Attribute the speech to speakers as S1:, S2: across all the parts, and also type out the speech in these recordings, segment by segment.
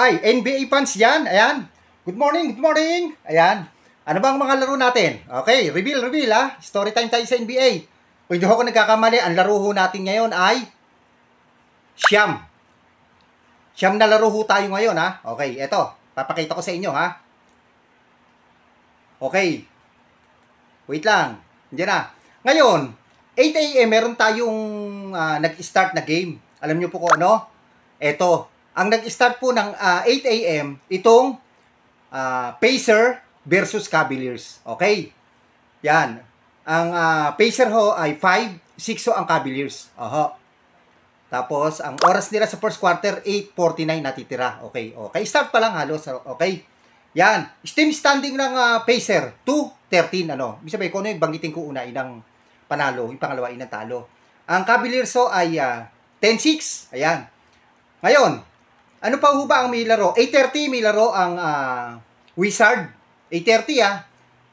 S1: Hi, NBA fans dyan. Ayan. Good morning, good morning. Ayan. Ano bang mga laro natin? Okay, reveal ha. Story time tayo sa NBA. Kung hindi ako nagkakamali, ang laro ho natin ngayon ay Siyam. Siyam na laro ho tayo ngayon ha. Okay, eto. Papakita ko sa inyo ha. Okay. Wait lang. Diyan na. Ngayon, 8 a.m. meron tayong nag-start na game. Alam niyo po kung ano? Eto. Ang nag-start po ng 8 a.m. itong Pacer versus Cavaliers. Okay? Yan. Ang Pacer ho ay 5-6 ho ang Cavaliers. Oho. Tapos, ang oras nila sa first quarter, 8:49 natitira. Okay. Okay. Start pa lang halos. Okay. Yan. Team standing ng Pacer, 2-13. Ano? Ibig sabihin ko ano yung banggitin ko una, inang panalo. Yung pangalawa, inang talo. Ang Cavaliers ho ay 10-6. Ayan. Ngayon, ano pa ho ba ang may laro? 8:30 may laro ang Wizard. 8:30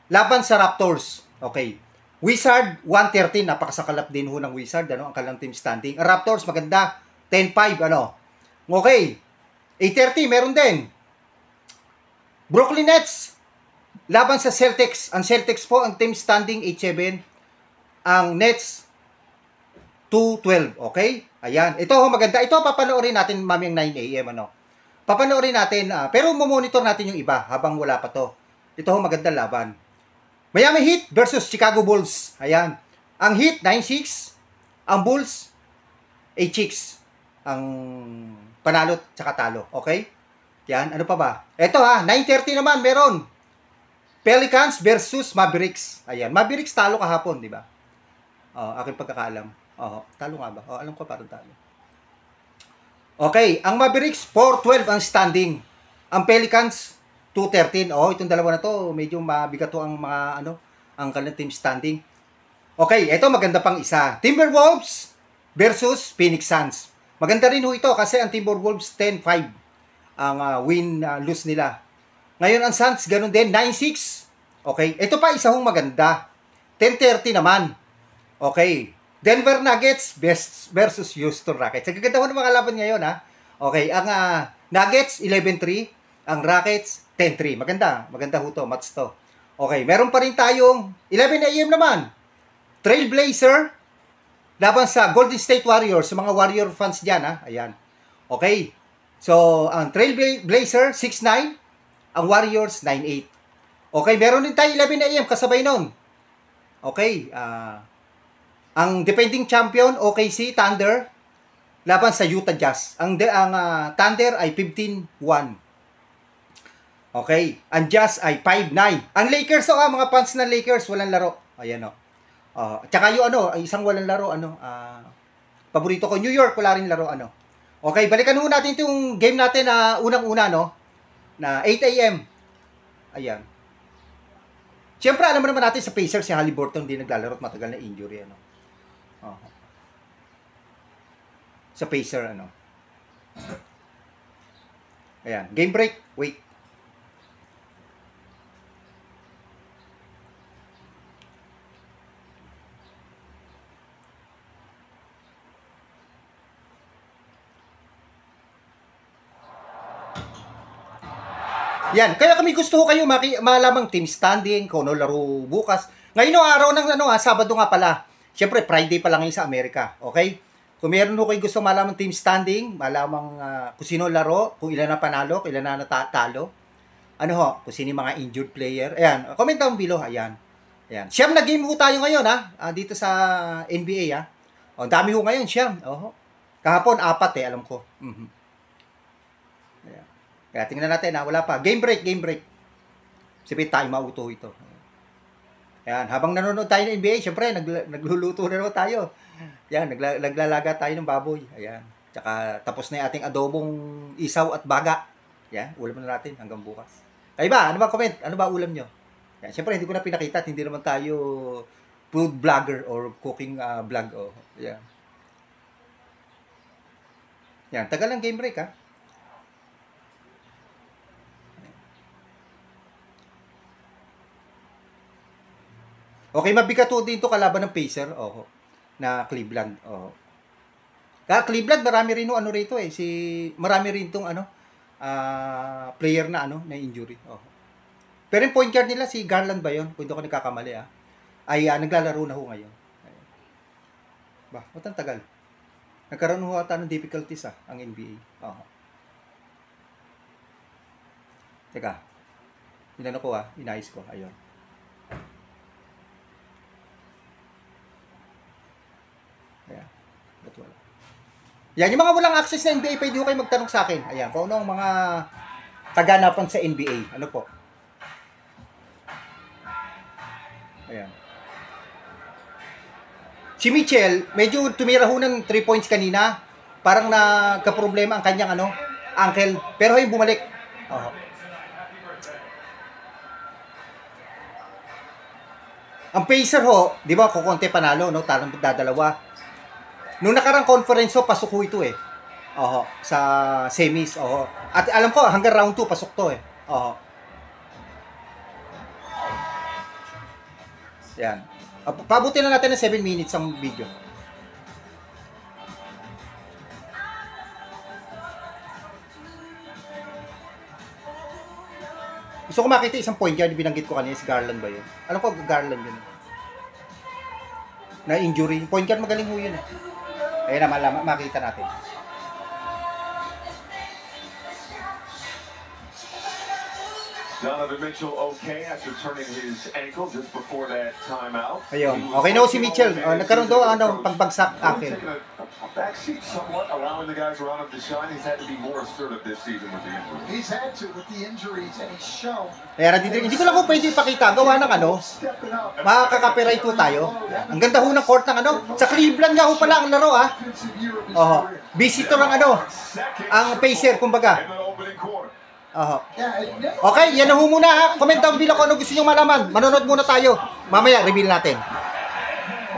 S1: laban sa Raptors. Okay. Wizard 1:13, napakasakalap din ho ng Wizard, ano, ang kanilang team standing. Ang Raptors maganda 10-5, ano. Okay. 8:30 meron din Brooklyn Nets laban sa Celtics. Ang Celtics po ang team standing 8-7. Ang Nets 2-12, okay? Ayan. Ito ho maganda. Ito papanoorin natin mamayang 9 a.m. ano. Papanoorin natin, pero monitor natin yung iba habang wala pa to. Ito ho magandang laban. Miami Heat versus Chicago Bulls. Ayan. Ang Heat 9-6, ang Bulls 8-6. Ang panalo tsaka talo, okay? Yan, ano pa ba? Ito 9:30 naman meron. Pelicans versus Mavericks. Ayan, Mavericks talo kahapon, di ba? Aking pagkakaalam. Talo nga ba? Alam ko parang talo. Okay, ang Mavericks 4-12 ang standing. Ang Pelicans 2-13. Itong dalawa na to, medyo mabigat to ang mga ang kanilang team standing. Okay, ito maganda pang isa. Timberwolves versus Phoenix Suns. Maganda rin ho ito kasi ang Timberwolves 10-5 ang win-lose nila. Ngayon ang Suns ganun din 9-6. Okay, ito pa isa hong maganda. 10-30 naman. Okay. Denver Nuggets versus Houston Rockets. Ang gaganda ko ng mga laban ngayon Okay, ang Nuggets 11-3, ang Rockets 10-3. Maganda ho to, match to. Okay, meron pa rin tayong 11 a.m. naman. Trailblazer laban sa Golden State Warriors, sa mga Warrior fans diyan Ayan. Okay. So, ang Trailblazer 6-9, ang Warriors 9-8. Okay, meron din tayo 11 a.m. kasabay nun. Okay, ang defending champion, OKC Thunder, laban sa Utah Jazz. Ang Thunder ay 15-1. Okay. Ang Jazz ay 5-9. Ang Lakers, mga fans ng Lakers, walang laro. Ayan, tsaka yung isang walang laro, paborito ko, New York, wala rin laro, Okay, balikan ho natin itong game natin na unang-una, na 8 a.m. Ayan. Siyempre, alam mo naman natin sa Pacers, si Haliburton hindi naglalaro at matagal na injury, Sa Pacer, Ayan. Game break. Wait. Yan. Kaya kami gusto kayo malamang team standing, kung ano laro bukas. Ngayon araw ng Sabado nga pala. Siyempre, Friday pa lang ngayon sa Amerika. Okay? Kung meron ho kayo gusto malaman team standing, malamang kung sino laro, kung ilan na panalo, kung ilan na natalo, kung sino yung mga injured player. Ayan, comment down below. Ayan. Ayan. Siyam na game ho tayo ngayon, dito sa NBA, Ang dami ho ngayon, siyam. Kahapon, 4 alam ko. Ayan. Kaya tingnan natin, wala pa. Game break. Sipit tayo mauto ito. Ayan, habang nanonood tayo ng NBA, syempre, nagluluto na naman tayo. Yan, naglalaga tayo ng baboy. Ayan. Tsaka tapos na yung ating adobong isaw at baga. Yan, ulam na natin hanggang bukas. Kayo ba? Ano ba comment? Ano ba ulam nyo? Yan, syempre, hindi ko na pinakita at hindi naman tayo food vlogger or cooking vlog. Yan. Yan, tagal ng game break, Okay, mabigat ho din ito kalaban ng Pacer. Na Cleveland. Cleveland, marami rin rito marami rin itong player na ano, na injury. Oh. Pero yung point guard nila si Garland ba 'yon? Kung hindi ako nagkakamali ay naglalaro na ho ngayon. Ayun. Ba, ang tagal. Nagkaroon ho ata ng difficulties ang NBA. Oh. Teka. Inano ko inayos ko. Ayun. Ayan. Ba't wala? Yan, yung mga walang access na NBA, pwede kayo magtanong sa akin. Ayan, kung ano ang mga kaganapan sa NBA. Ano po? Ayan. Si Mitchell, medyo tumira ho ng 3 points kanina. Parang nagka-problema ang kanyang ankle. Pero yung bumalik. Oh. Ang Pacer ho, di ba, kukonte panalo, no? Tarang dadalawa. Nung nakarang conference ho, pasok ho ito sa semis. At alam ko, hanggang round 2, pasok to Yan. Pabuti na natin ng 7 minutes ang video. Gusto ko makita isang point guard, binanggit ko kanina, si Garland ba yun? Alam ko, Garland yun. Na injury. Point guard, magaling ho yun Ayun na, makita natin.
S2: Donovan Mitchell okay after turning his ankle just before that timeout.
S1: Ayun. Okay na si Mitchell. Nagkaroon daw pagbagsak ankle.
S2: A backseat somewhat, allowing the guys around him to shine. He's had to be more assertive this season with the injury.
S3: He's had to with the injuries and he's shown.
S1: Kaya hindi ko lang pwede ipakita. Gawa ng makaka-copyright po tayo. Ang ganda ho ng court ng Sa Cleveland nga ho pala ang laro Visitor ang ang Pacer kumbaga. Okay, yan na ho muna Comment down below kung ano gusto nyo malaman. Manonood muna tayo. Mamaya, reveal natin.